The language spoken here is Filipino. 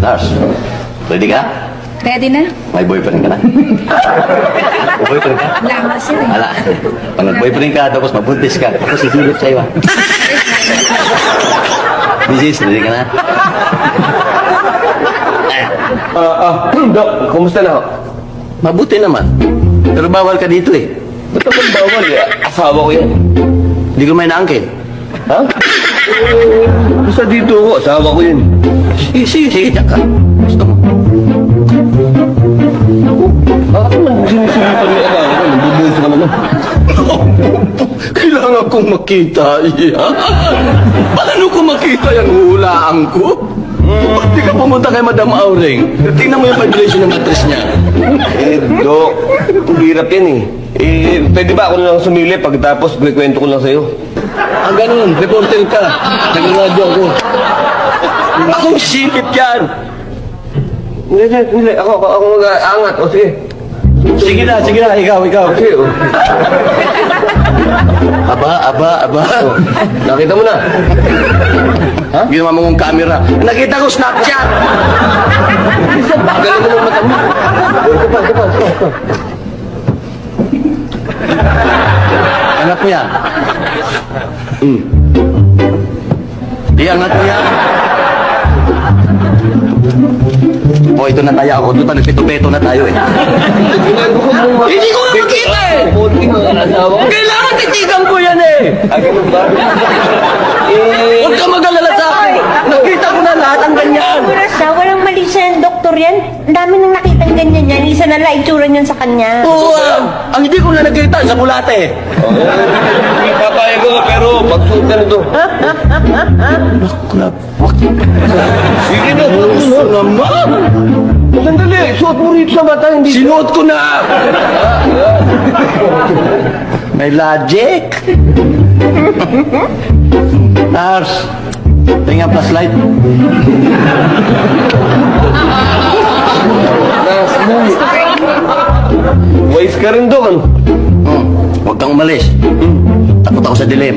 Lars, ready ka? Ready na? May boyfriend ka na? May boyfriend ka? Wala nga sir eh. Wala. Pag nag-boyfriend ka, tapos mabuntis ka, tapos sisilip sa'yo ah. Mrs., ready ka na? Dok, kumusta na ho? Mabuti naman. Pero bawal ka dito eh. Ba't naman bawal eh? Asawa ko yan. Hindi ko may naangkin. Ha? Basta dito ako, asawa ko yun. Sige, tiyak ka. Gusto mo? Bakit naman sinisilipan niya asawa ko? Nabubulso ka naman. Kailangan kong makita yan. Paano ko makita yung hulaan ko? Ba't di ka pumunta kay Madam Auring? Tingnan mo yung vibration ng mattress niya. Dok, ang hirap yan eh. Pwede ba ako na lang sumili pagkatapos kwento ko lang sa'yo? Ganun, reporter ka. Nag-radio ako. Akong sipit yan. Hindi. Ako mag-aangat. O sige. Sige na, ikaw. Sige, o. Aba. Nakita mo na. Ha? Ginawa mo kong camera. Nakita ko Snapchat. Galing mo ng mata mo. Ito pa. Angat mo yan. Di, angat mo yan. Oh, ito na tayo ako. Doon tayo, pito-peto na tayo eh. Hindi ko na makita eh! Konti mo ang asawa ko. Kailangan titigan ko yan eh! Ganun ba? Huwag ka mag-alala sa akin! Nakita ko na lahat ang ganyan! Siguro siya, walang mali siya yung doktor yan. Ang dami nang nakitang ganyan yan. Isa na lang itsura niyan sa kanya. Oo, ang hindi ko na nakita sa bulate. Hindi papayag ko pero pagsuot ka nito. Sige na, Gusto naman! sandali. Suot mo rito sa mata, hindi Sinuot ko na! May logic! Lars, tingnan flashlight. Wise ka rin doon. Huwag kang umalis. Takot ako sa dilim.